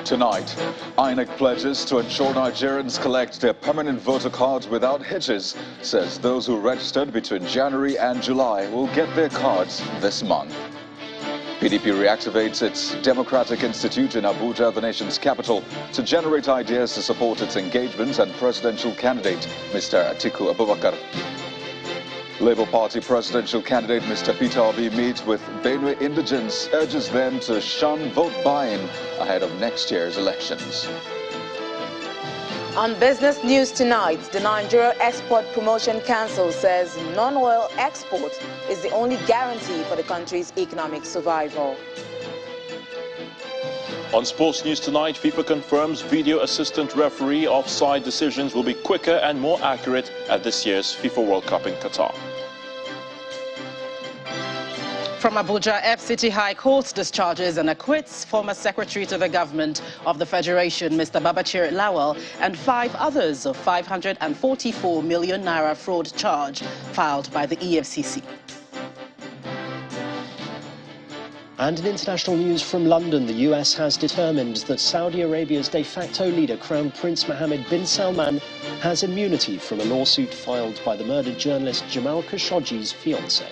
Tonight, INEC pledges to ensure Nigerians collect their permanent voter cards without hitches, says those who registered between January and July will get their cards this month. PDP reactivates its Democratic Institute in Abuja, the nation's capital, to generate ideas to support its engagement and presidential candidate, Mr. Atiku Abubakar. Labour Party presidential candidate Mr. Peter Obi meets with Benue indigents, urges them to shun vote buying ahead of next year's elections. On business news tonight, the Nigeria Export Promotion Council says non-oil export is the only guarantee for the country's economic survival. On sports news tonight, FIFA confirms video assistant referee offside decisions will be quicker and more accurate at this year's FIFA World Cup in Qatar. From Abuja, FCT High Court discharges and acquits former Secretary to the Government of the Federation, Mr. Babachir Lawal, and 5 others of 544 million naira fraud charge filed by the EFCC. And in international news from London, the US has determined that Saudi Arabia's de facto leader, Crown Prince Mohammed bin Salman, has immunity from a lawsuit filed by the murdered journalist Jamal Khashoggi's fiancée.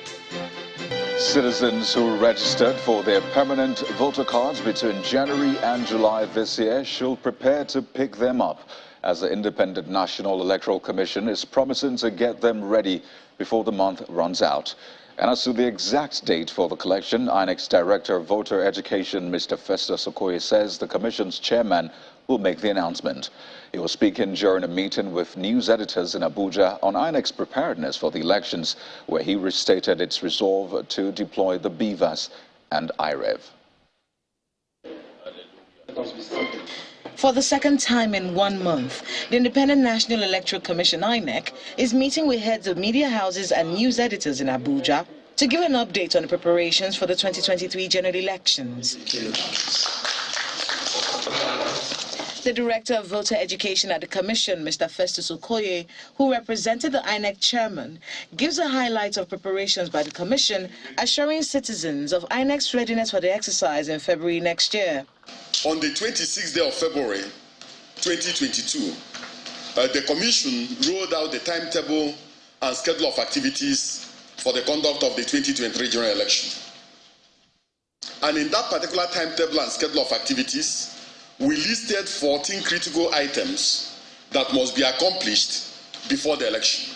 Citizens who registered for their permanent voter cards between January and July this year should prepare to pick them up, as the Independent National Electoral Commission is promising to get them ready before the month runs out. And as to the exact date for the collection, INEC's Director of Voter Education, Mr. Festus Okoye, says the Commission's chairman will make the announcement. He was speaking during a meeting with news editors in Abuja on INEC's preparedness for the elections, where he restated its resolve to deploy the BVAS and IREV. For the second time in 1 month, the Independent National Electoral Commission, INEC, is meeting with heads of media houses and news editors in Abuja to give an update on the preparations for the 2023 general elections. The Director of Voter Education at the Commission, Mr. Festus Okoye, who represented the INEC chairman, gives a highlight of preparations by the Commission, assuring citizens of INEC's readiness for the exercise in February next year. On the 26th day of February 2022, the Commission rolled out the timetable and schedule of activities for the conduct of the 2023 general election. And in that particular timetable and schedule of activities, we listed 14 critical items that must be accomplished before the election.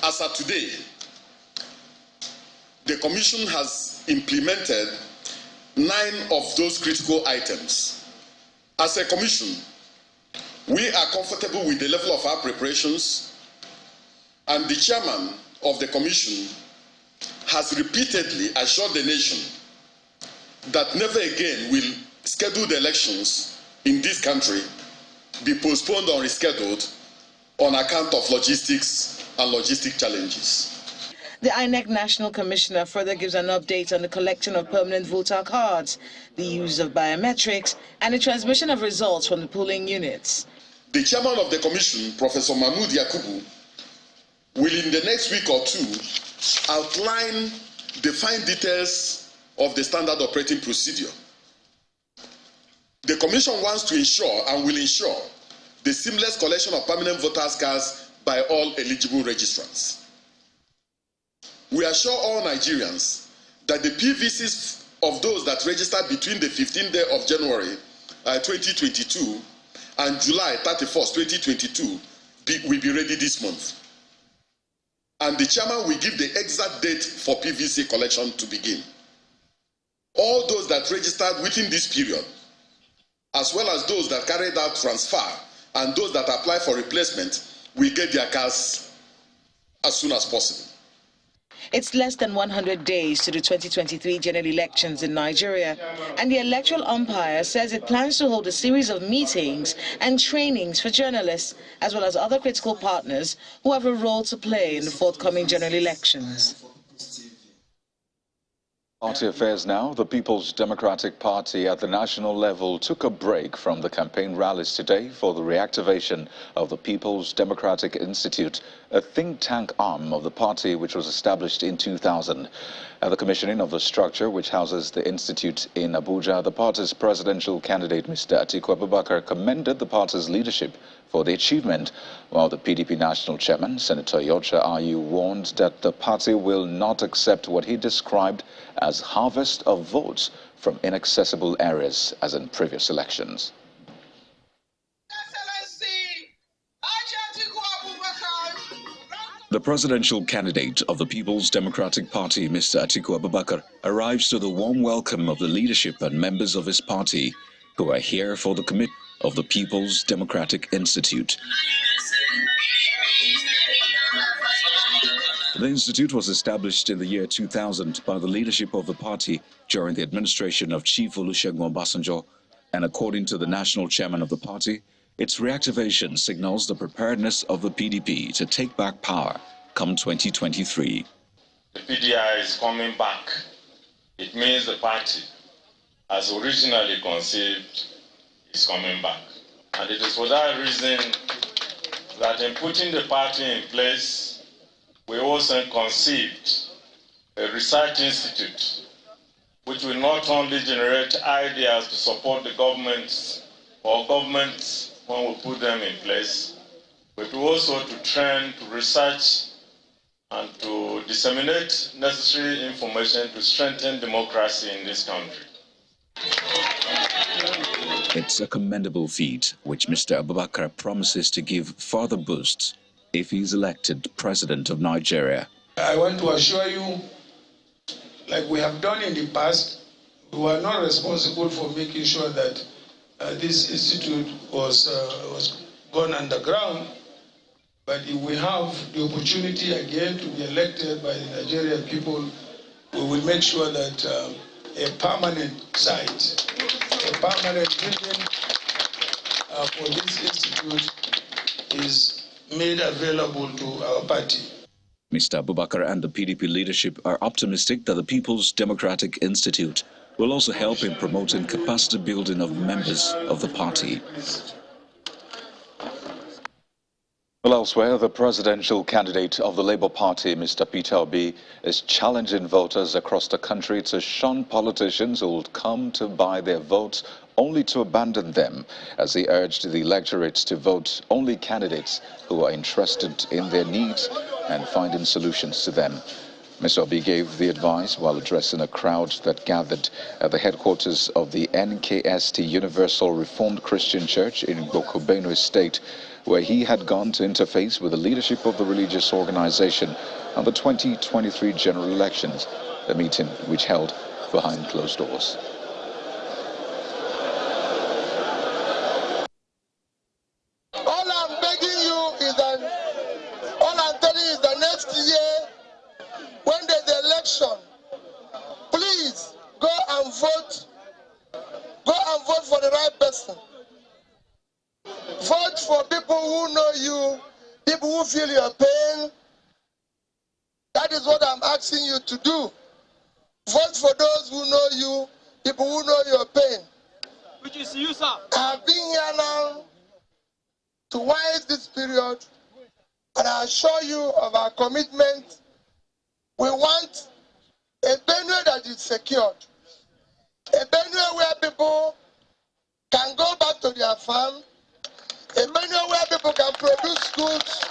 As of today, the Commission has implemented 9 of those critical items. As a Commission, we are comfortable with the level of our preparations, and the chairman of the Commission has repeatedly assured the nation that never again will scheduled elections in this country be postponed or rescheduled on account of logistics and logistic challenges. The INEC National Commissioner further gives an update on the collection of permanent voter cards, the use of biometrics, and the transmission of results from the polling units. The chairman of the Commission, Professor Mahmoud Yakubu, will in the next week or 2 outline the fine details of the standard operating procedure. The Commission wants to ensure and will ensure the seamless collection of permanent voters' cards by all eligible registrants. We assure all Nigerians that the PVCs of those that registered between the 15th day of January 2022 and July 31st, 2022 will be ready this month. And the chairman will give the exact date for PVC collection to begin. All those that registered within this period, as well as those that carried out transfer and those that apply for replacement, will get their cards as soon as possible. It's less than 100 days to the 2023 general elections in Nigeria, and the electoral umpire says it plans to hold a series of meetings and trainings for journalists, as well as other critical partners who have a role to play in the forthcoming general elections. Party affairs now. The People's Democratic Party at the national level took a break from the campaign rallies today for the reactivation of the People's Democratic Institute, a think tank arm of the party which was established in 2000. At the commissioning of the structure which houses the institute in Abuja, the party's presidential candidate, Mr. Atiku Abubakar, commended the party's leadership for the achievement, while the PDP national chairman, Senator Yocha Ayu, warned that the party will not accept what he described as harvest of votes from inaccessible areas as in previous elections. The presidential candidate of the People's Democratic Party, Mr. Atiku Abubakar, arrives to the warm welcome of the leadership and members of his party who are here for the commitment of the People's Democratic Institute. The institute was established in the year 2000 by the leadership of the party during the administration of Chief Olusegun Obasanjo, and according to the national chairman of the party, its reactivation signals the preparedness of the PDP to take back power come 2023. The PDI is coming back. It means the party, as originally conceived, is coming back. And it is for that reason that in putting the party in place, we also conceived a research institute which will not only generate ideas to support the governments or governments when we put them in place, but also to train, to research, and to disseminate necessary information to strengthen democracy in this country. It's a commendable feat, which Mr. Abubakar promises to give further boosts if he's elected president of Nigeria. I want to assure you, like we have done in the past, we were not responsible for making sure that this institute was gone underground. But if we have the opportunity again to be elected by the Nigerian people, we will make sure that a permanent site, a permanent building for this institute is made available to our party. Mr. Abubakar and the PDP leadership are optimistic that the People's Democratic Institute will also help in promoting capacity building of members of the party. Well, elsewhere, the presidential candidate of the Labour Party, Mr. Peter Obi, is challenging voters across the country to shun politicians who will come to buy their votes only to abandon them, as he urged the electorate to vote only candidates who are interested in their needs and finding solutions to them. Mr. Obi gave the advice while addressing a crowd that gathered at the headquarters of the NKST Universal Reformed Christian Church in Boko Benue State, where he had gone to interface with the leadership of the religious organization on the 2023 general elections, a meeting which held behind closed doors. All I'm begging you is that, all I'm telling you is that next year, when there's the election, please go and vote. Go and vote for the right person. Vote for people who know you, people who feel your pain. That is what I'm asking you to do. Vote for those who know you, people who know your pain. Which is you, sir. I've been here now to wise this period, and I assure you of our commitment. We want a Benue that is secured. A Benue where people can go back to their farm. A Benue where people can produce goods.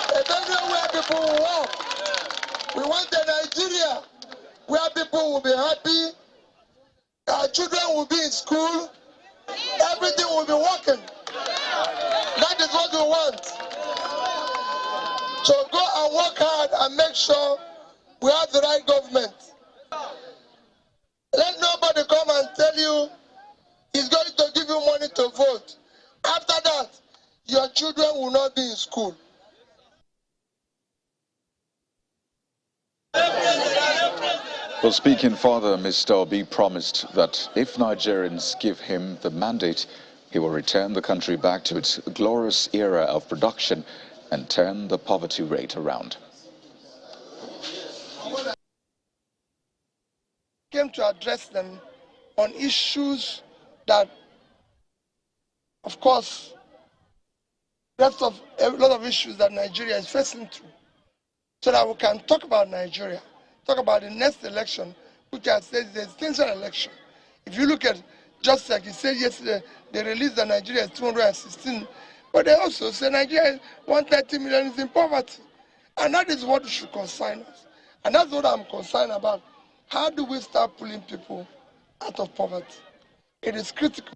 A Benue where people will work. We want a Nigeria where people will be happy. Our children will be in school. Everything will be working. That is what we want. So go and work hard and make sure we have the right government. Let nobody come and tell you he's going to give you money to vote. After that, your children will not be in school. Well, speaking further, Mr. Obi promised that if Nigerians give him the mandate, he will return the country back to its glorious era of production and turn the poverty rate around. came to address them on issues that, of course, a lot of issues that Nigeria is facing through, so that we can talk about Nigeria, talk about the next election, which I said is the essential election. If you look at, just like he said yesterday, they released that Nigeria is 216, but they also say Nigeria is 130 million is in poverty. And that is what should concern us. And that's what I'm concerned about. How do we start pulling people out of poverty? It is critical.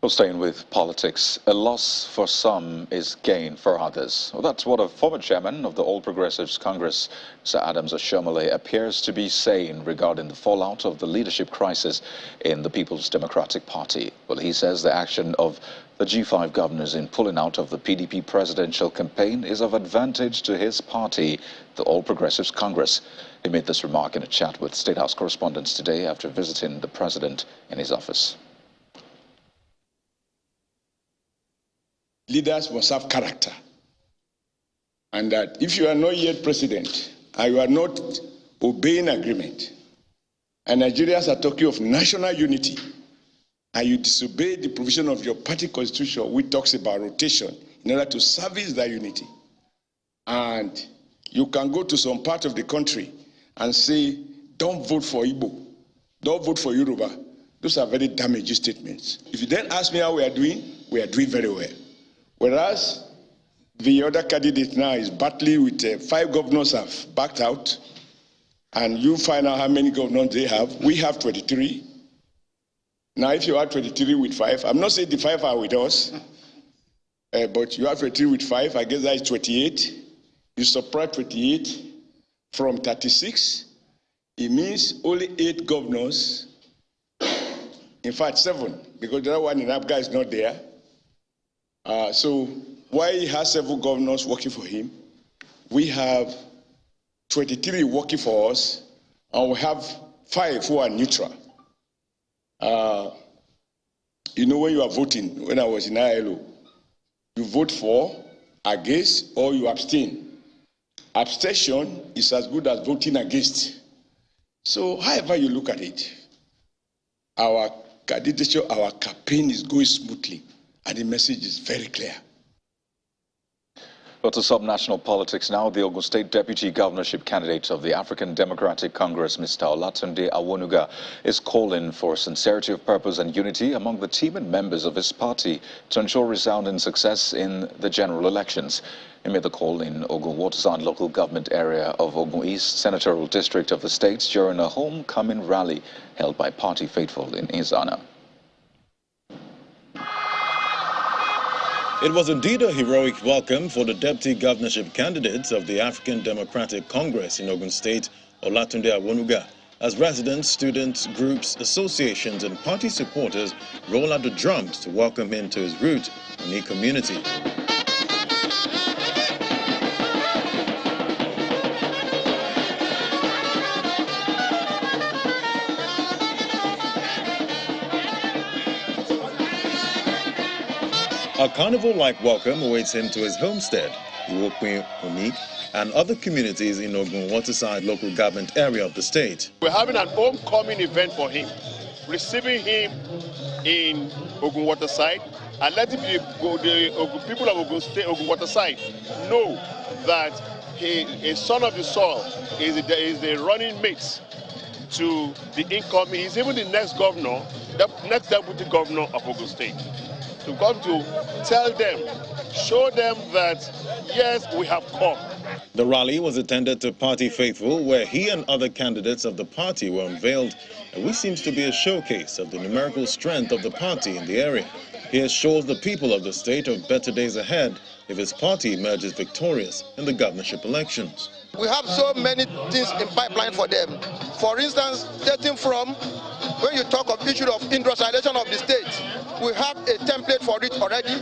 Well, staying with politics, a loss for some is gain for others. Well, that's what a former chairman of the All Progressives Congress, Sir Adams Ashomole, appears to be saying regarding the fallout of the leadership crisis in the People's Democratic Party. Well, he says the action of the G5 governors in pulling out of the PDP presidential campaign is of advantage to his party, the All Progressives Congress. He made this remark in a chat with State House correspondents today after visiting the president in his office. Leaders must have character, and that if you are not yet president and you are not obeying agreement, and Nigerians are talking of national unity, and you disobey the provision of your party constitution, which talks about rotation in order to service that unity, and you can go to some part of the country and say, don't vote for Igbo, don't vote for Yoruba. Those are very damaging statements. If you then ask me how we are doing very well. Whereas the other candidate now is battling with 5 governors have backed out, and you find out how many governors they have. We have 23. Now, if you are 23 with 5, I'm not saying the 5 are with us, but you have 23 with 5, I guess that is 28. You subtract 28 from 36, it means only 8 governors, in fact 7, because the other one in Abga is not there. So while he has several governors working for him, we have 23 working for us, and we have 5 who are neutral. You know, when you are voting, when I was in ILO, you vote for, against, or you abstain. Abstention is as good as voting against. So however you look at it, our candidature, our campaign is going smoothly. And the message is very clear. Well, to subnational politics now, the Ogun State Deputy Governorship candidate of the African Democratic Congress, Mr. Olatunde Awonuga, is calling for sincerity of purpose and unity among the team and members of his party to ensure resounding success in the general elections. He made the call in Ogun Waterside local government area of Ogun East Senatorial District of the state during a homecoming rally held by party faithful in his honor. It was indeed a heroic welcome for the deputy governorship candidates of the African Democratic Congress in Ogun State, Olatunde Awonuga, as residents, students, groups, associations and party supporters roll out the drums to welcome him to his root in the community. A carnival-like welcome awaits him to his homestead, Iwokwe, Onik, and other communities in Ogun Waterside local government area of the state. We're having an homecoming event for him, receiving him in Ogun Waterside and letting the people of Ogun State, Ogun Waterside know that he is son of the soil, is the running mate to the incoming. He's even the next governor, the next deputy governor of Ogun State. We've got to tell them, show them that, yes, we have come. The rally was attended to party faithful, where he and other candidates of the party were unveiled, and which seems to be a showcase of the numerical strength of the party in the area. He assures the people of the state of better days ahead if his party emerges victorious in the governorship elections. We have so many things in pipeline for them. For instance, starting from when you talk of issue of industrialization of the state, we have a template for it already.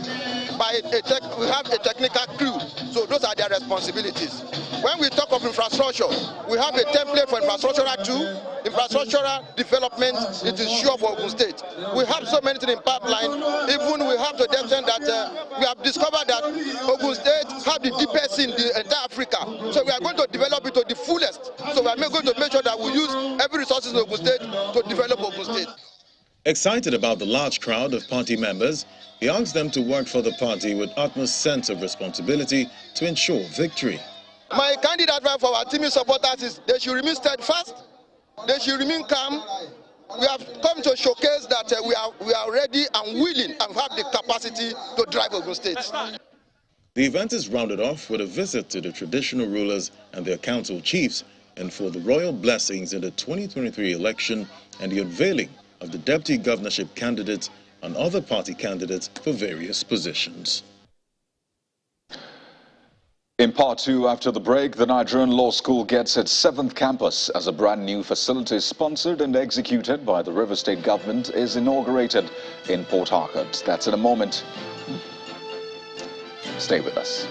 We have a technical crew, so those are their responsibilities. When we talk of infrastructure, we have a template for infrastructural too. Infrastructural development, it is sure for Ogun State. We have so many things in pipeline. Even we have to the extent that we have discovered that Ogun State have the deepest in the entire Africa. So we are going to develop it to the fullest. are going to make sure that we use every resources in Ogun State to develop Ogun State. Excited about the large crowd of party members, he asked them to work for the party with utmost sense of responsibility to ensure victory. My candidate advice for our team supporters is they should remain steadfast, they should remain calm. We have come to showcase that we are ready and willing and have the capacity to drive Ogun State. The event is rounded off with a visit to the traditional rulers and their council chiefs and for the royal blessings in the 2023 election and the unveiling of the deputy governorship candidates and other party candidates for various positions. In part two, after the break, the Nigerian Law School gets its 7th campus as a brand new facility sponsored and executed by the River State government is inaugurated in Port Harcourt. That's in a moment. Stay with us.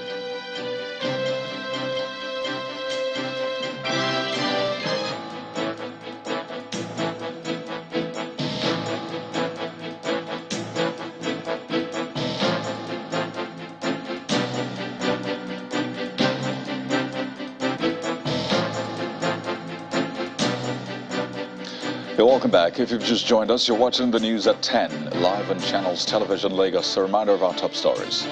Welcome back. If you've just joined us, you're watching the news at 10, live on Channels Television Lagos. A reminder of our top stories.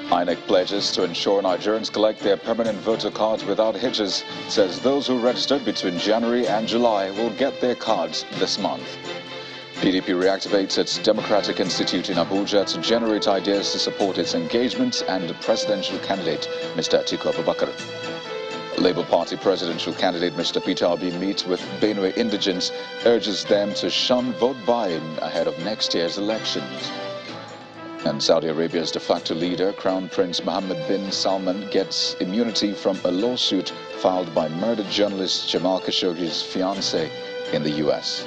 INEC pledges to ensure Nigerians collect their permanent voter cards without hitches, says those who registered between January and July will get their cards this month. PDP reactivates its Democratic Institute in Abuja to generate ideas to support its engagement and presidential candidate, Mr. Atiku Abubakar. Labour Party presidential candidate Mr. Peter Obi meets with Benue indigents, urges them to shun vote buying ahead of next year's elections. And Saudi Arabia's de facto leader, Crown Prince Mohammed bin Salman, gets immunity from a lawsuit filed by murdered journalist Jamal Khashoggi's fiancée in the U.S.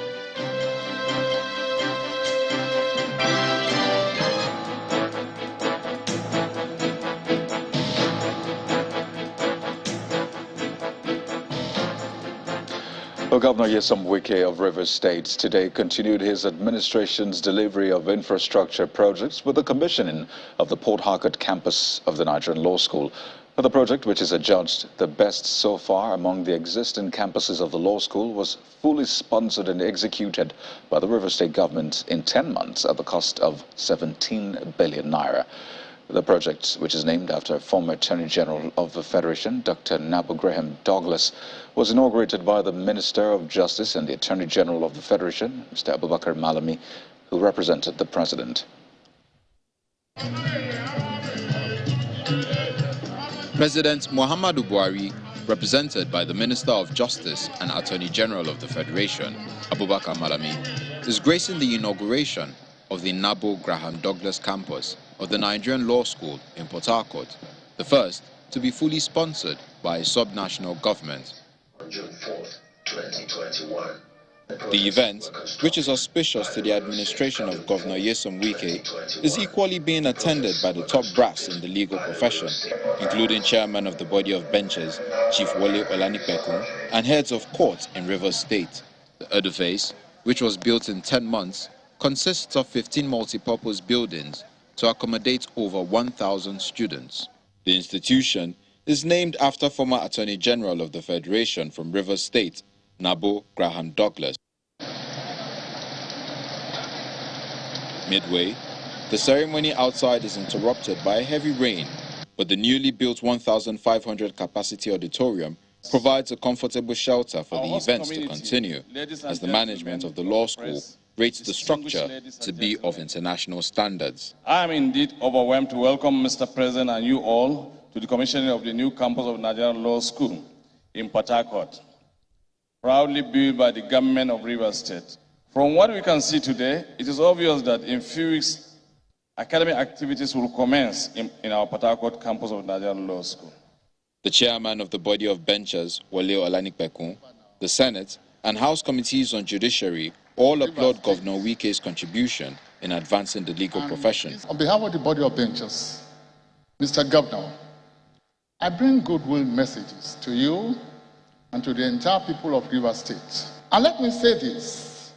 Well, Governor Nyesom Wike of Rivers State today continued his administration's delivery of infrastructure projects with the commissioning of the Port Harcourt campus of the Nigerian Law School. The project, which is adjudged the best so far among the existing campuses of the law school, was fully sponsored and executed by the Rivers State government in 10 months at the cost of 17 billion naira. The project, which is named after former Attorney General of the Federation, Dr. Nabo Graham Douglas, was inaugurated by the Minister of Justice and the Attorney General of the Federation, Mr. Abubakar Malami, who represented the President. President Muhammadu Buhari, represented by the Minister of Justice and Attorney General of the Federation, Abubakar Malami, is gracing the inauguration of the Nabo Graham Douglas campus of the Nigerian Law School in Port Harcourt, the first to be fully sponsored by a sub-national government. On June 4th, 2021, the event, which is auspicious to the administration of Governor Nyesom Wike, is equally being attended by the top brass in the legal profession, including chairman of the body of benches, Chief Wale Olanipekun, and heads of courts in Rivers State. The edifice, which was built in 10 months, consists of 15 multi-purpose buildings to accommodate over 1,000 students. The institution is named after former Attorney General of the Federation from Rivers State, Nabo Graham Douglas. Midway, the ceremony outside is interrupted by a heavy rain, but the newly built 1,500 capacity auditorium provides a comfortable shelter for the events to continue, as the management of the law school rates the structure to be of international standards. I am indeed overwhelmed to welcome Mr. President and you all to the commissioning of the new campus of Nigerian Law School in Port Harcourt, proudly built by the government of Rivers State. From what we can see today, it is obvious that in few weeks, academic activities will commence in our Port Harcourt campus of Nigerian Law School. The chairman of the body of benches, Wale Olanipekun, the Senate, and House Committees on Judiciary all applaud Governor Wike's contribution in advancing the legal profession. On behalf of the body of benches, Mr. Governor, I bring goodwill messages to you and to the entire people of Rivers State. And let me say this,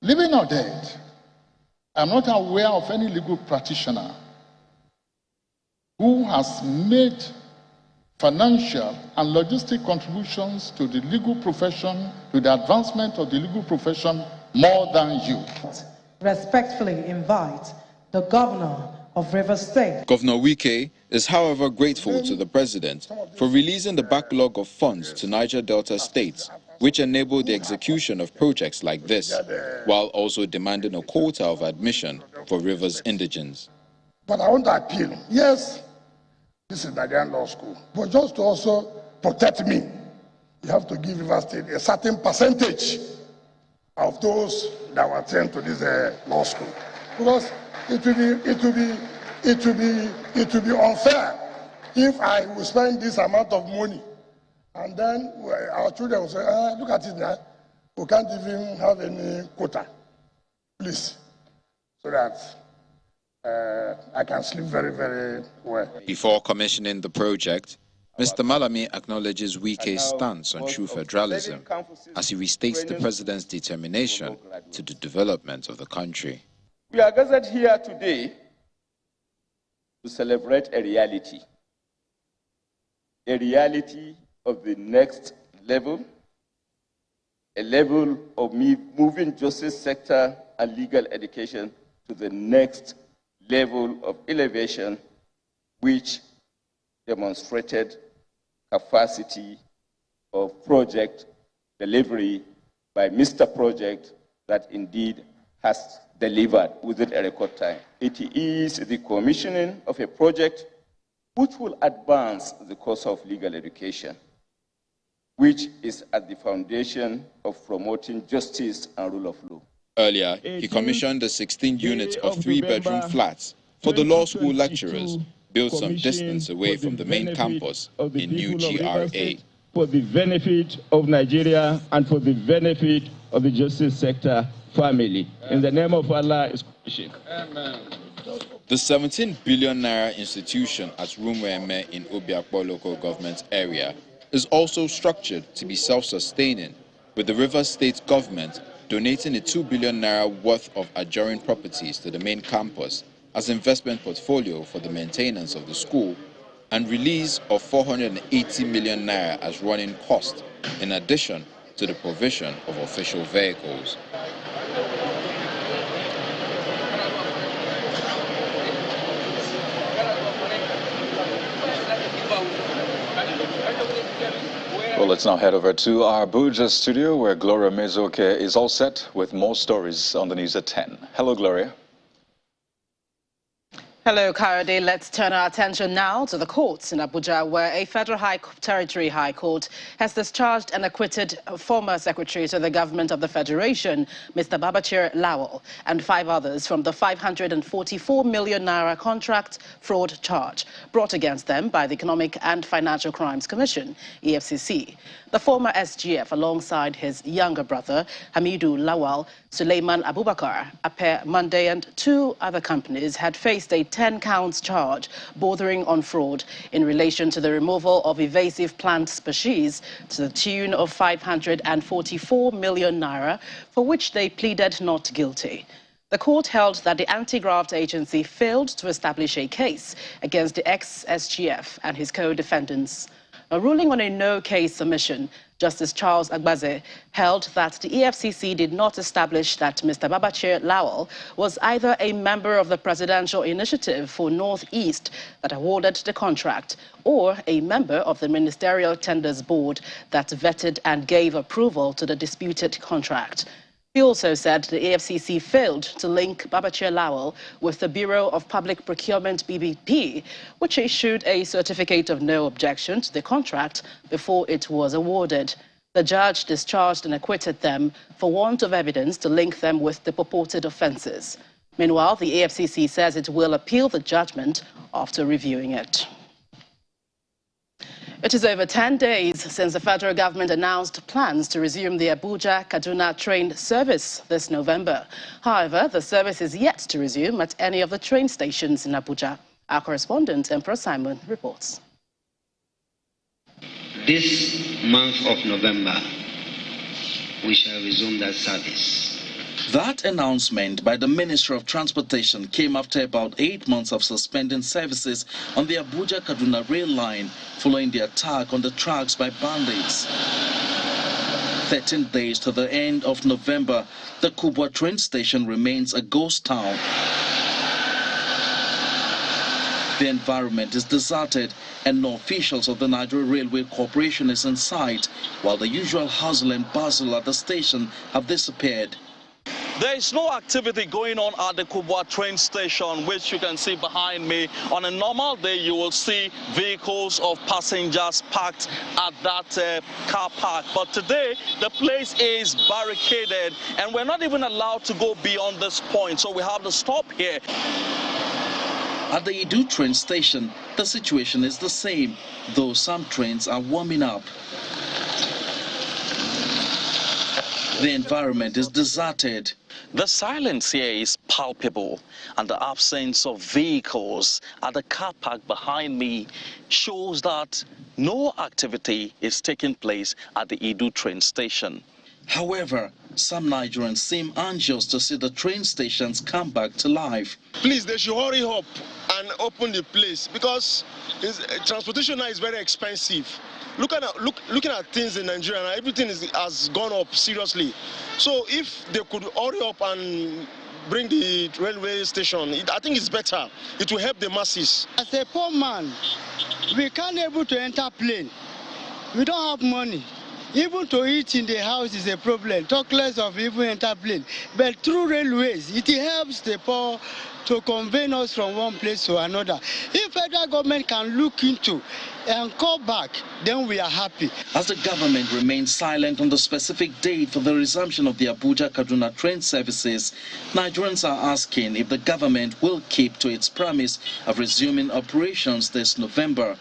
living or dead, I'm not aware of any legal practitioner who has made financial and logistic contributions to the legal profession, to the advancement of the legal profession more than you. Respectfully invite the Governor of Rivers State. Governor Wike is, however, grateful to the president for releasing the backlog of funds to Niger Delta states, which enabled the execution of projects like this, while also demanding a quota of admission for Rivers indigents. But I want to appeal. Yes, this is Nigerian Law School, but just to also protect me, you have to give Rivers State a certain percentage of those that were sent to this law school, because it will be unfair if I will spend this amount of money and then our children will say, look at it now, we can't even have any quota. Please, so that I can sleep very, very well. Before commissioning the project, Mr. Malami acknowledges Wike's stance on true federalism as he restates the president's determination to the development of the country. We are gathered here today to celebrate a reality of the next level, a level of moving justice sector and legal education to the next level of elevation, which demonstrated capacity of project delivery by Mr. Project that indeed has delivered within a record time. It is the commissioning of a project which will advance the course of legal education, which is at the foundation of promoting justice and rule of law. Earlier, he commissioned the 16 units of 3-bedroom flats for the law school lecturers built some distance away from the main campus in New GRA. For the benefit of Nigeria and for the benefit of the justice sector family. In the name of Allah is Amen. The 17 billion naira institution at Rumweme in Obiakpo local government area is also structured to be self-sustaining, with the Rivers State government donating a 2 billion naira worth of adjoining properties to the main campus as investment portfolio for the maintenance of the school, and release of 480 million naira as running cost, in addition to the provision of official vehicles. Well, let's now head over to our Abuja studio where Gloria Mezoke is all set with more stories on the news at 10. Hello, Gloria. Hello, Kayode. Let's turn our attention now to the courts in Abuja, where a federal territory high court has discharged and acquitted former secretary to the government of the Federation, Mr. Babachir Lawal, and 5 others from the 544 million naira contract fraud charge brought against them by the Economic and Financial Crimes Commission, EFCC. The former SGF, alongside his younger brother, Hamidu Lawal, Suleiman Abubakar, appear Monday, and 2 other companies had faced a 10-count charge bordering on fraud in relation to the removal of invasive plant species to the tune of 544 million naira, for which they pleaded not guilty. The court held that the anti-graft agency failed to establish a case against the ex-SGF and his co-defendants. A ruling on a no-case submission, Justice Charles Agbaze held that the EFCC did not establish that Mr. Babachir Lawal was either a member of the Presidential Initiative for Northeast that awarded the contract or a member of the Ministerial Tenders Board that vetted and gave approval to the disputed contract. He also said the EFCC failed to link Babachir Lawal with the Bureau of Public Procurement BPP, which issued a certificate of no objection to the contract before it was awarded. The judge discharged and acquitted them for want of evidence to link them with the purported offences. Meanwhile, the EFCC says it will appeal the judgment after reviewing it. It is over 10 days since the federal government announced plans to resume the Abuja-Kaduna train service this November. However, the service is yet to resume at any of the train stations in Abuja. Our correspondent, Emperor Simon, reports. This month of November, we shall resume that service. That announcement by the Ministry of Transportation came after about 8 months of suspending services on the Abuja-Kaduna rail line following the attack on the tracks by bandits. 13 days to the end of November, the Kubwa train station remains a ghost town. The environment is deserted and no officials of the Nigeria Railway Corporation is in sight, while the usual hustle and bustle at the station have disappeared. There is no activity going on at the Kubwa train station, which you can see behind me. On a normal day, you will see vehicles of passengers parked at that car park. But today, the place is barricaded, and we're not even allowed to go beyond this point, so we have to stop here. At the Idu train station, the situation is the same, though some trains are warming up. The environment is deserted. The silence here is palpable, and the absence of vehicles at the car park behind me shows that no activity is taking place at the Idu train station. However, some Nigerians seem anxious to see the train stations come back to life. Please, they should hurry up and open the place, because transportation now is very expensive. Looking at things in Nigeria, everything has gone up seriously. So if they could hurry up and bring the railway station, I think it's better. It will help the masses. As a poor man, we can't able to enter plane. We don't have money. Even to eat in the house is a problem, talk less of even enter plane. But through railways, it helps the poor to convey us from one place to another. If federal government can look into and call back, then we are happy. As the government remains silent on the specific date for the resumption of the Abuja-Kaduna train services, Nigerians are asking if the government will keep to its promise of resuming operations this November.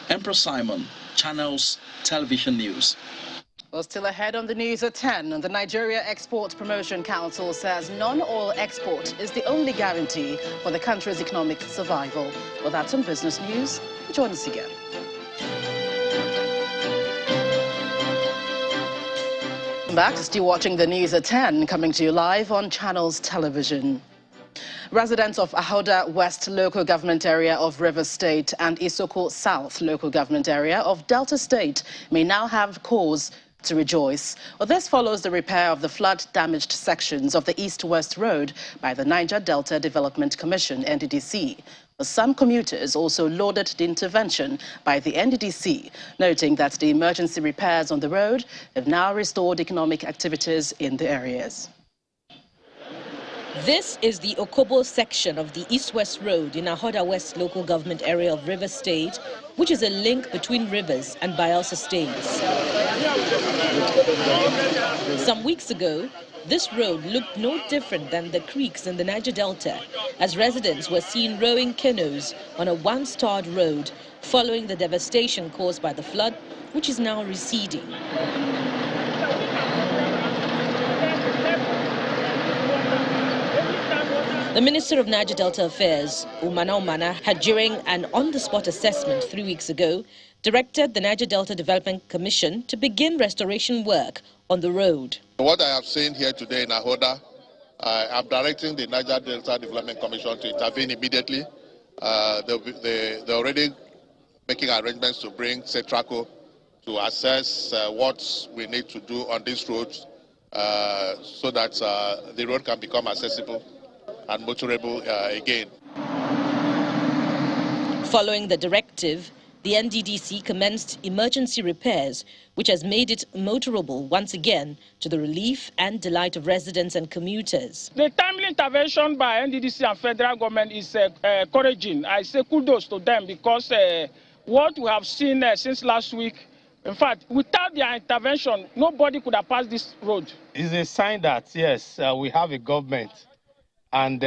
Emperor Simon, Channels Television News. Well, still ahead on the news at 10, the Nigeria Export Promotion Council says non-oil export is the only guarantee for the country's economic survival. Well, that's on Business News. Join us again. Back, still watching the news at 10, coming to you live on Channels Television. Residents of Ahoda West local government area of Rivers State and Isoko South local government area of Delta State may now have cause to rejoice. Well, this follows the repair of the flood-damaged sections of the East-West Road by the Niger Delta Development Commission, NDDC. Some commuters also lauded the intervention by the NDDC, noting that the emergency repairs on the road have now restored economic activities in the areas. This is the Okobo section of the East-West Road in Ahoda West local government area of Rivers State, which is a link between Rivers and Bayelsa states. Some weeks ago, this road looked no different than the creeks in the Niger Delta, as residents were seen rowing canoes on a one-starred road following the devastation caused by the flood, which is now receding. The Minister of Niger Delta Affairs, Umana, had during an on-the-spot assessment 3 weeks ago, directed the Niger Delta Development Commission to begin restoration work on the road. What I have seen here today in Ahoda, I'm directing the Niger Delta Development Commission to intervene immediately. They're already making arrangements to bring Cetraco to assess what we need to do on this road so that the road can become accessible and motorable again. Following the directive, the NDDC commenced emergency repairs, which has made it motorable once again to the relief and delight of residents and commuters. The timely intervention by NDDC and federal government is encouraging. I say kudos to them, because what we have seen since last week, in fact, without their intervention, nobody could have passed this road. It's a sign that, yes, we have a government. And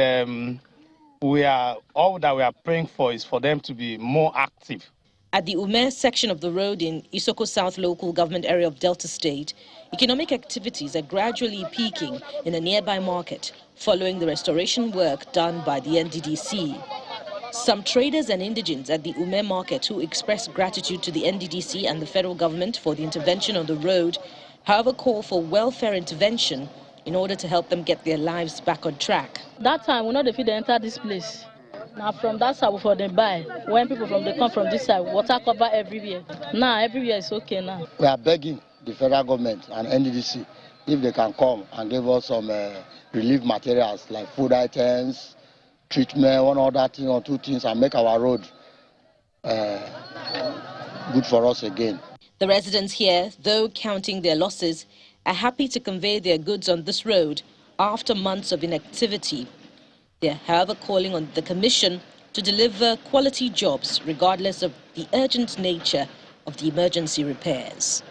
all that we are praying for is for them to be more active. At the Ume section of the road in Isoko South local government area of Delta State, economic activities are gradually peaking in a nearby market following the restoration work done by the NDDC. Some traders and indigents at the Ume market who expressed gratitude to the NDDC and the federal government for the intervention on the road, however, call for welfare intervention in order to help them get their lives back on track. That time, we know if they enter this place. Now from that side, for them buy. When people from they come from this side, water cover everywhere. Now everywhere is okay now. We are begging the federal government and NDDC if they can come and give us some relief materials like food items, treatment, one other thing or two things, and make our road good for us again. The residents here, though counting their losses, are happy to convey their goods on this road after months of inactivity. They are, however, calling on the Commission to deliver quality jobs regardless of the urgent nature of the emergency repairs.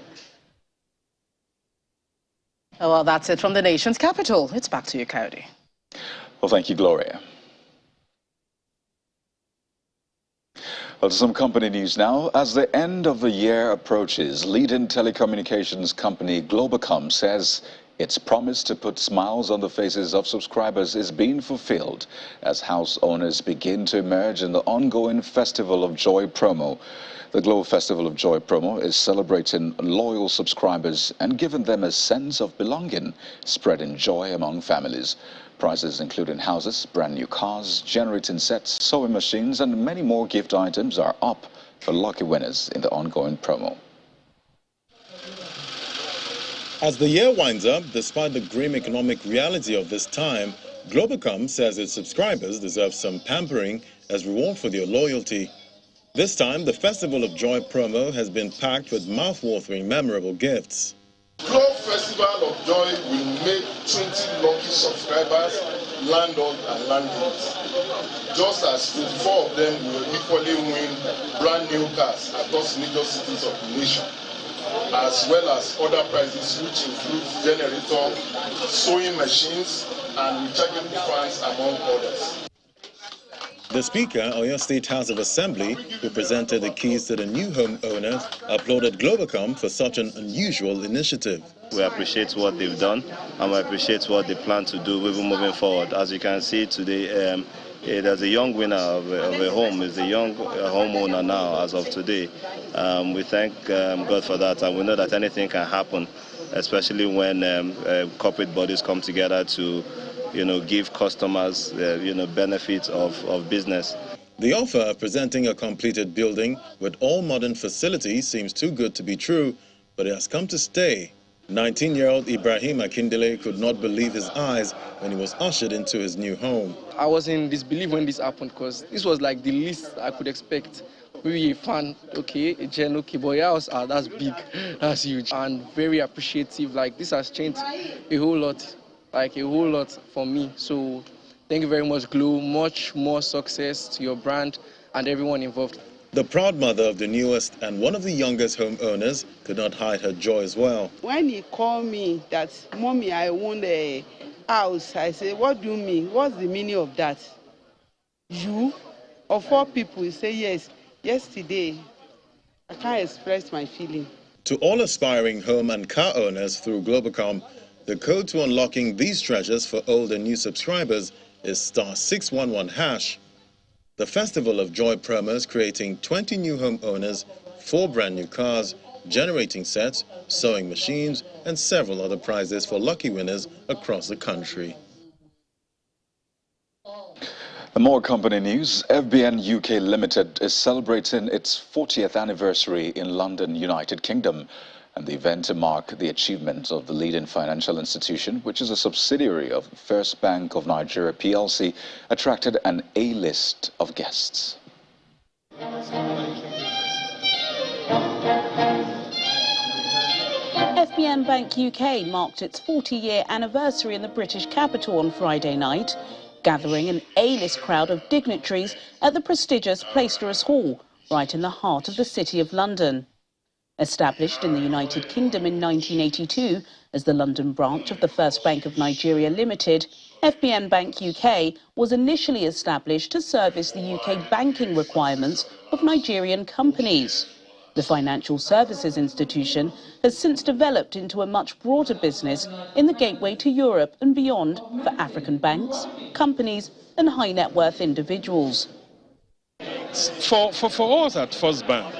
Oh, well, that's it from the nation's capital. It's back to you, Cody. Well, thank you, Gloria. Well, to some company news now. As the end of the year approaches, leading telecommunications company Globacom says its promise to put smiles on the faces of subscribers is being fulfilled as house owners begin to emerge in the ongoing Festival of Joy promo. The Glow Festival of Joy promo is celebrating loyal subscribers and giving them a sense of belonging, spreading joy among families. Prizes including houses, brand new cars, generating sets, sewing machines, and many more gift items are up for lucky winners in the ongoing promo. As the year winds up, despite the grim economic reality of this time, Globacom says its subscribers deserve some pampering as reward for their loyalty. This time, the Festival of Joy promo has been packed with mouth-watering memorable gifts. Glow Festival of Joy will make 20 lucky subscribers landlord and landlords. Just as 24 of them will equally win brand new cars across major cities of the nation, as well as other prizes which include generator, sewing machines, and rechargeable fans, among others. The Speaker, Oyo State House of Assembly, who presented the keys to the new home owners, applauded Globacom for such an unusual initiative. We appreciate what they've done, and we appreciate what they plan to do even moving forward. As you can see today, there's a young winner of a home, is a young homeowner now as of today. We thank God for that, and we know that anything can happen, especially when corporate bodies come together to give customers, benefits of business. The offer of presenting a completed building with all modern facilities seems too good to be true, but it has come to stay. 19-year-old Ibrahim Akindele could not believe his eyes when he was ushered into his new home. I was in disbelief when this happened because this was like the least I could expect. Maybe a fan, okay, a gen, okay, but your house, that's big, that's huge, and very appreciative. Like, this has changed a whole lot. Like a whole lot for me. So thank you very much, Glow. Much more success to your brand and everyone involved. The proud mother of the newest and one of the youngest homeowners could not hide her joy as well. When he called me that, Mommy, I want a house, I said, what do you mean? What's the meaning of that? You? Of 4 people, he said, yes. Yesterday, I can't express my feeling. To all aspiring home and car owners through Globacom, the code to unlocking these treasures for old and new subscribers is *611#. The Festival of Joy promos creating 20 new homeowners, 4 brand new cars, generating sets, sewing machines, and several other prizes for lucky winners across the country. More company news. FBN UK Limited is celebrating its 40th anniversary in London, United Kingdom. And the event to mark the achievement of the leading financial institution, which is a subsidiary of First Bank of Nigeria PLC, attracted an A-list of guests. FBN Bank UK marked its 40-year anniversary in the British capital on Friday night, gathering an A-list crowd of dignitaries at the prestigious Plasterers Hall, right in the heart of the City of London. Established in the United Kingdom in 1982 as the London branch of the First Bank of Nigeria Limited, FBN Bank UK was initially established to service the UK banking requirements of Nigerian companies. The financial services institution has since developed into a much broader business in the gateway to Europe and beyond for African banks, companies and high net worth individuals. For us at First Bank,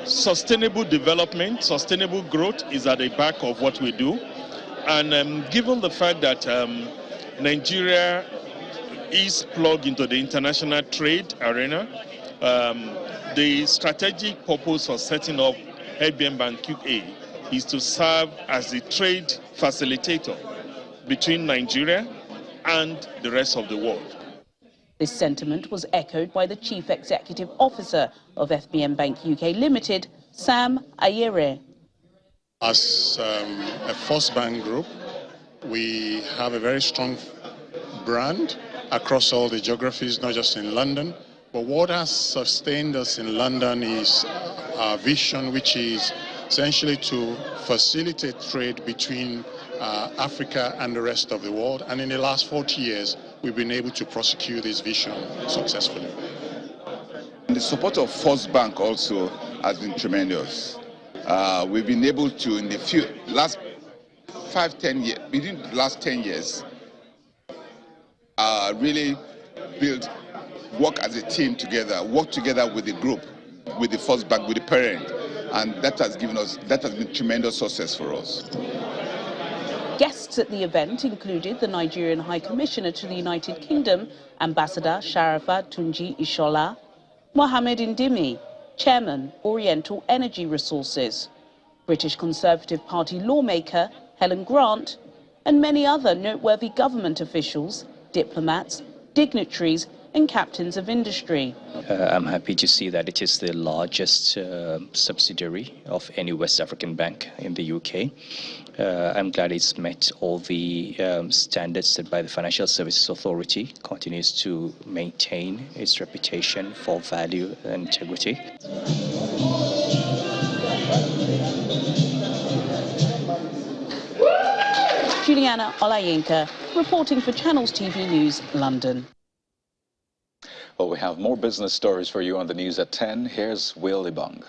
sustainable development, sustainable growth is at the back of what we do. And given the fact that Nigeria is plugged into the international trade arena, the strategic purpose for setting up FBN Bank QA is to serve as the trade facilitator between Nigeria and the rest of the world. This sentiment was echoed by the Chief Executive Officer of FBN Bank UK Limited, Sam Ayere. As a First Bank Group, we have a very strong brand across all the geographies, not just in London. But what has sustained us in London is our vision, which is essentially to facilitate trade between Africa and the rest of the world. And in the last 40 years, we've been able to prosecute this vision successfully. And the support of First Bank also has been tremendous. We've been able to, in the last 5-10 years, within the last 10 years, really work as a team together, work together with the group, with the First Bank, with the parent, and that has been tremendous success for us. Guests at the event included the Nigerian High Commissioner to the United Kingdom, Ambassador Sharafa Tunji Ishola, Mohammed Indimi, Chairman, Oriental Energy Resources, British Conservative Party lawmaker Helen Grant, and many other noteworthy government officials, diplomats, dignitaries and captains of industry. I'm happy to see that it is the largest subsidiary of any West African bank in the UK. I'm glad it's met all the standards set by the Financial Services Authority, continues to maintain its reputation for value and integrity. Juliana Olayinka, reporting for Channels TV News, London. Well, we have more business stories for you on the news at 10. Here's Will Ibang.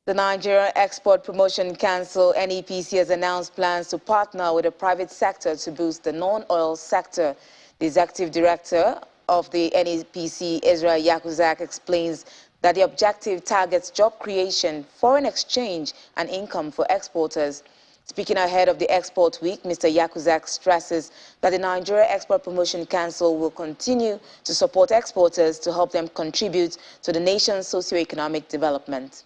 The Nigeria Export Promotion Council, NEPC, has announced plans to partner with the private sector to boost the non-oil sector. The executive director of the NEPC, Ezra Yakuzak, explains that the objective targets job creation, foreign exchange, and income for exporters. Speaking ahead of the Export Week, Mr. Yakuzak stresses that the Nigeria Export Promotion Council will continue to support exporters to help them contribute to the nation's socio-economic development.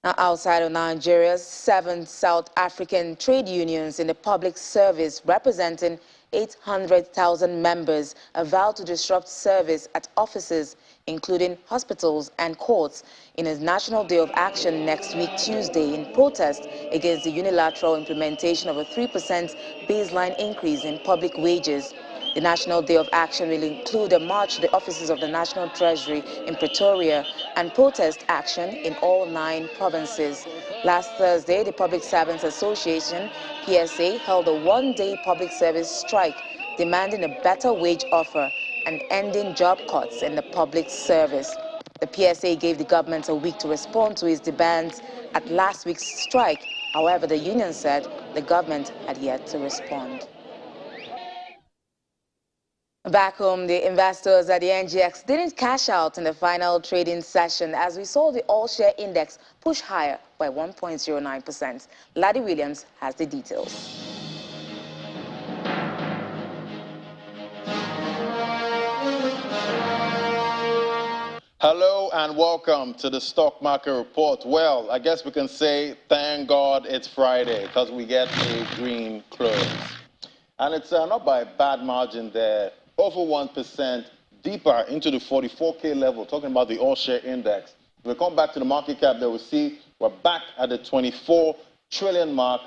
Now, outside of Nigeria, 7 South African trade unions in the public service representing 800,000 members are vowed to disrupt service at offices, including hospitals and courts, in a National Day of Action next week, Tuesday, in protest against the unilateral implementation of a 3% baseline increase in public wages. The National Day of Action will include a march to the offices of the National Treasury in Pretoria and protest action in all 9 provinces. Last Thursday, the Public Servants Association, PSA, held a 1-day public service strike demanding a better wage offer and ending job cuts in the public service. The PSA gave the government a week to respond to its demands at last week's strike. However, the union said the government had yet to respond. Back home, the investors at the NGX didn't cash out in the final trading session as we saw the all-share index push higher by 1.09%. Laddie Williams has the details. Hello and welcome to the Stock Market Report. Well, I guess we can say thank God it's Friday because we get a green close. And it's not by a bad margin there. Over 1% deeper into the 44K level, talking about the all-share index. If we come back to the market cap there, we see we're back at the 24 trillion mark.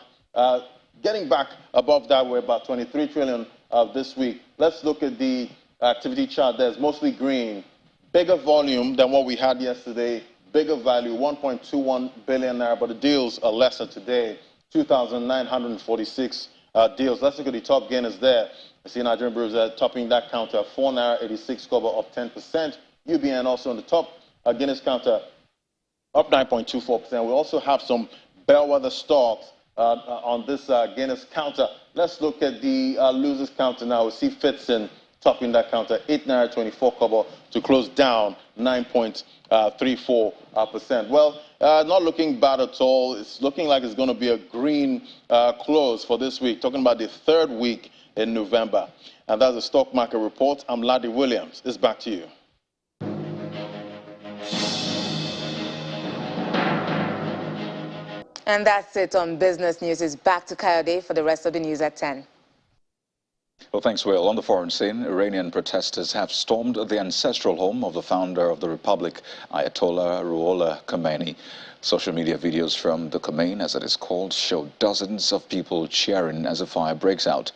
Getting back above that, we're about 23 trillion this week. Let's look at the activity chart. There's mostly green. Bigger volume than what we had yesterday. Bigger value, 1.21 billion naira, but the deals are lesser today. 2,946 deals. Let's look at the top gainers there. I see Nigerian Brews topping that counter, 4 naira 86 kobo, up 10%. UBN also on the top. Guinness counter up 9.24%. We also have some bellwether stocks on this Guinness counter. Let's look at the losers counter now. We see Fitson topping that counter 8 naira 24 kobo to close down 9.34%. Well, not looking bad at all. It's looking like it's going to be a green close for this week, talking about the third week in November. And that's the stock market report. I'm Laddie Williams. It's back to you. And that's it on Business News. It's back to Kayode for the rest of the news at 10. Well, thanks, Will. On the foreign scene, Iranian protesters have stormed the ancestral home of the founder of the Republic, Ayatollah Ruhollah Khomeini. Social media videos from the Khomeini, as it is called, show dozens of people cheering as a fire breaks out.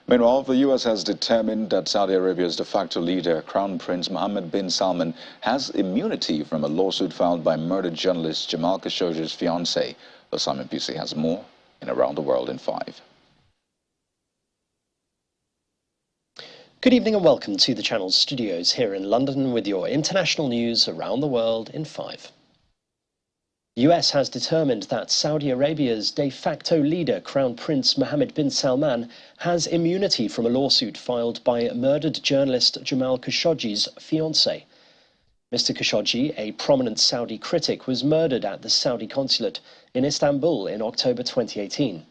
Meanwhile, the U.S. has determined that Saudi Arabia's de facto leader, Crown Prince Mohammed bin Salman, has immunity from a lawsuit filed by murdered journalist Jamal Khashoggi's fiancée. The Simon PC has more in Around the World in 5. Good evening and welcome to the channel's studios here in London with your international news around the world in 5. The US has determined that Saudi Arabia's de facto leader, Crown Prince Mohammed bin Salman, has immunity from a lawsuit filed by murdered journalist Jamal Khashoggi's fiancée. Mr. Khashoggi, a prominent Saudi critic, was murdered at the Saudi consulate in Istanbul in October 2018.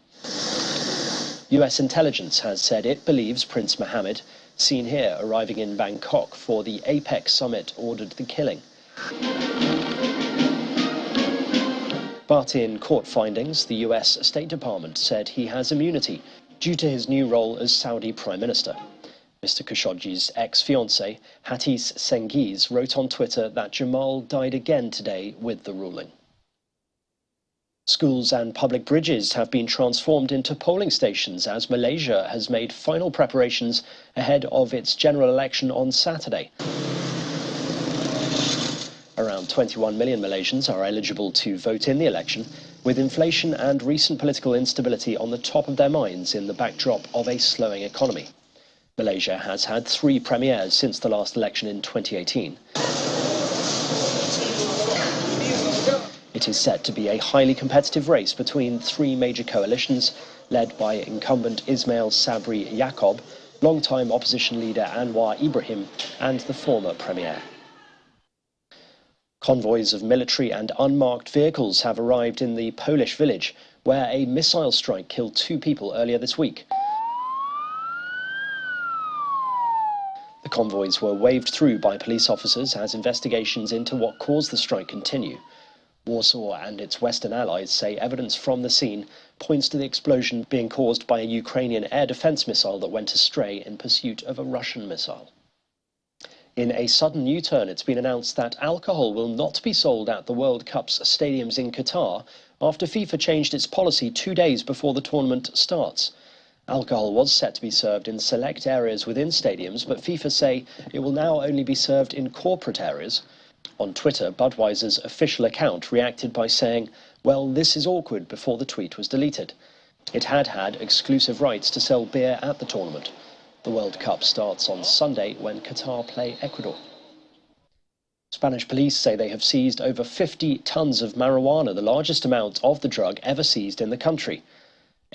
US intelligence has said it believes Prince Mohammed, seen here arriving in Bangkok for the APEC summit, ordered the killing. But in court findings, the US State Department said he has immunity due to his new role as Saudi Prime Minister. Mr. Khashoggi's ex-fiancée, Hatice Cengiz, wrote on Twitter that Jamal died again today with the ruling. Schools and public bridges have been transformed into polling stations as Malaysia has made final preparations ahead of its general election on Saturday. Around 21 million Malaysians are eligible to vote in the election, with inflation and recent political instability on the top of their minds in the backdrop of a slowing economy. Malaysia has had 3 premiers since the last election in 2018. It is set to be a highly competitive race between 3 major coalitions, led by incumbent Ismail Sabri Yaakob, longtime opposition leader Anwar Ibrahim, and the former premier. Convoys of military and unmarked vehicles have arrived in the Polish village, where a missile strike killed 2 people earlier this week. The convoys were waved through by police officers as investigations into what caused the strike continue. Warsaw and its Western allies say evidence from the scene points to the explosion being caused by a Ukrainian air defense missile that went astray in pursuit of a Russian missile. In a sudden U-turn, it's been announced that alcohol will not be sold at the World Cup's stadiums in Qatar after FIFA changed its policy 2 days before the tournament starts. Alcohol was set to be served in select areas within stadiums, but FIFA say it will now only be served in corporate areas. On Twitter, Budweiser's official account reacted by saying, "Well, this is awkward," before the tweet was deleted. It had had exclusive rights to sell beer at the tournament. The World Cup starts on Sunday when Qatar play Ecuador. Spanish police say they have seized over 50 tons of marijuana, the largest amount of the drug ever seized in the country.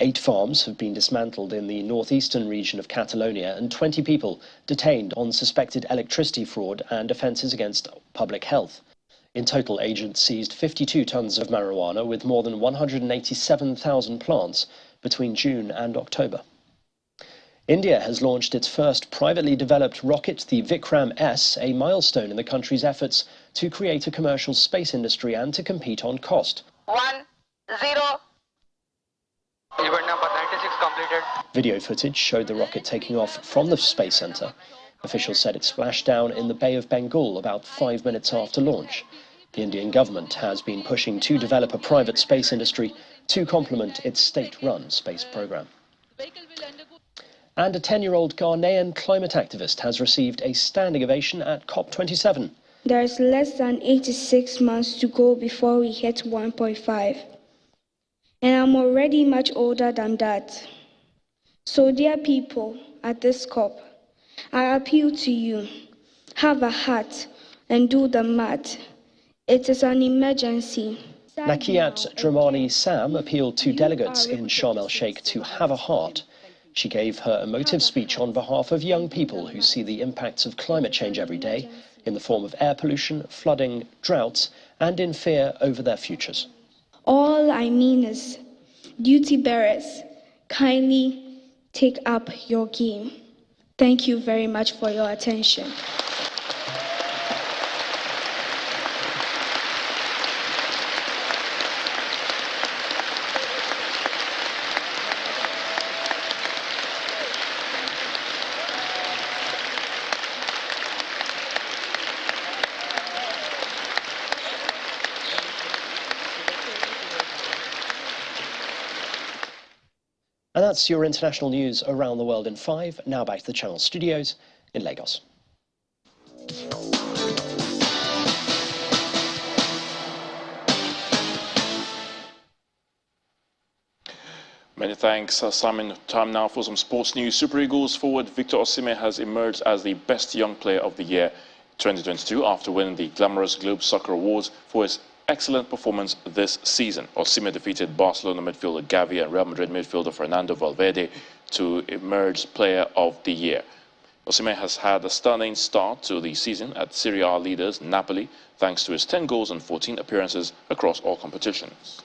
8 farms have been dismantled in the northeastern region of Catalonia and 20 people detained on suspected electricity fraud and offences against public health. In total, agents seized 52 tons of marijuana with more than 187,000 plants between June and October. India has launched its first privately developed rocket, the Vikram-S, a milestone in the country's efforts to create a commercial space industry and to compete on cost. 1-0. Event number 96 completed. Video footage showed the rocket taking off from the Space Center. Officials said it splashed down in the Bay of Bengal about 5 minutes after launch. The Indian government has been pushing to develop a private space industry to complement its state-run space program. And a 10-year-old Ghanaian climate activist has received a standing ovation at COP27. There's less than 86 months to go before we hit 1.5. And I'm already much older than that. So, dear people, at this COP, I appeal to you, have a heart and do the math. It is an emergency. Nakiat Dramani Sam appealed to delegates in Sharm el-Sheikh to have a heart. She gave her emotive speech on behalf of young people who see the impacts of climate change every day in the form of air pollution, flooding, droughts, and in fear over their futures. All I mean is, duty bearers, kindly take up your game. Thank you very much for your attention. And that's your international news around the world in 5. Now back to the Channel studios in Lagos. Many thanks, Simon. Time now for some sports news. Super Eagles forward Victor Osimhen has emerged as the best young player of the year 2022 after winning the glamorous Globe Soccer Awards for his excellent performance this season. Osimhen defeated Barcelona midfielder Gavi and Real Madrid midfielder Fernando Valverde to emerge player of the year. Osimhen has had a stunning start to the season at Serie A leaders Napoli, thanks to his 10 goals and 14 appearances across all competitions.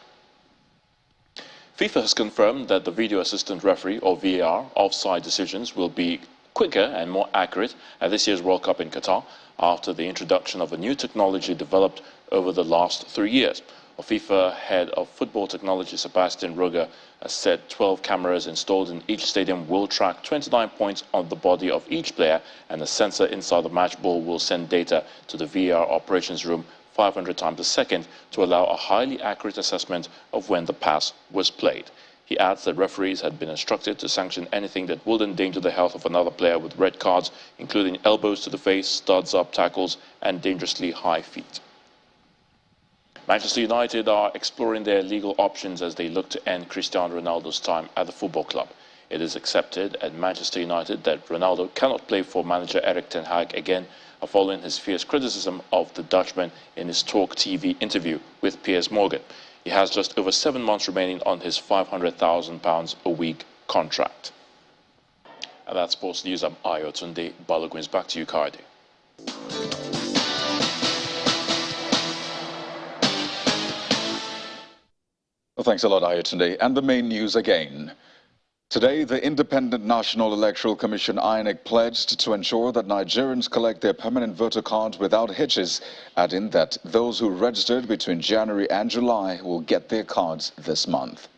FIFA has confirmed that the video assistant referee, or VAR, offside decisions will be quicker and more accurate at this year's World Cup in Qatar after the introduction of a new technology developed over the last 3 years. FIFA head of football technology Sebastian Roger has said 12 cameras installed in each stadium will track 29 points on the body of each player, and a sensor inside the match ball will send data to the VAR operations room 500 times a second to allow a highly accurate assessment of when the pass was played. He adds that referees had been instructed to sanction anything that would endanger the health of another player with red cards, including elbows to the face, studs up tackles, and dangerously high feet. Manchester United are exploring their legal options as they look to end Cristiano Ronaldo's time at the football club. It is accepted at Manchester United that Ronaldo cannot play for manager Erik ten Hag again, following his fierce criticism of the Dutchman in his Talk TV interview with Piers Morgan. He has just over 7 months remaining on his £500,000 a week contract. And that's sports news. I'm Ayo Tunde Balogun. Back to you, Kaide. Well, thanks a lot, Ayotunde. And the main news again. Today, the Independent National Electoral Commission (INEC) pledged to ensure that Nigerians collect their permanent voter cards without hitches, adding that those who registered between January and July will get their cards this month.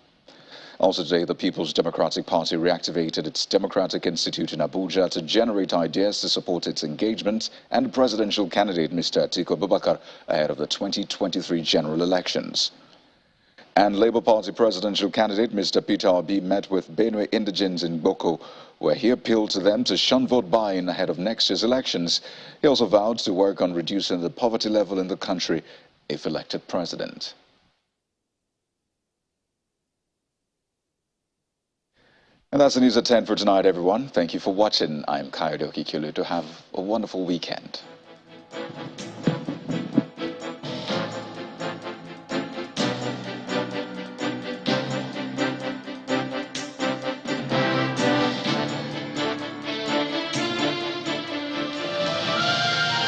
Also today, the People's Democratic Party reactivated its Democratic Institute in Abuja to generate ideas to support its engagement and presidential candidate Mr. Atiku Abubakar ahead of the 2023 general elections. And Labour Party presidential candidate Mr. Peter Obi met with Benue indigents in Boko, where he appealed to them to shun vote buying ahead of next year's elections. He also vowed to work on reducing the poverty level in the country if elected president. And that's the news at 10 for tonight, everyone. Thank you for watching. I'm Kayode Okikulu. To have a wonderful weekend.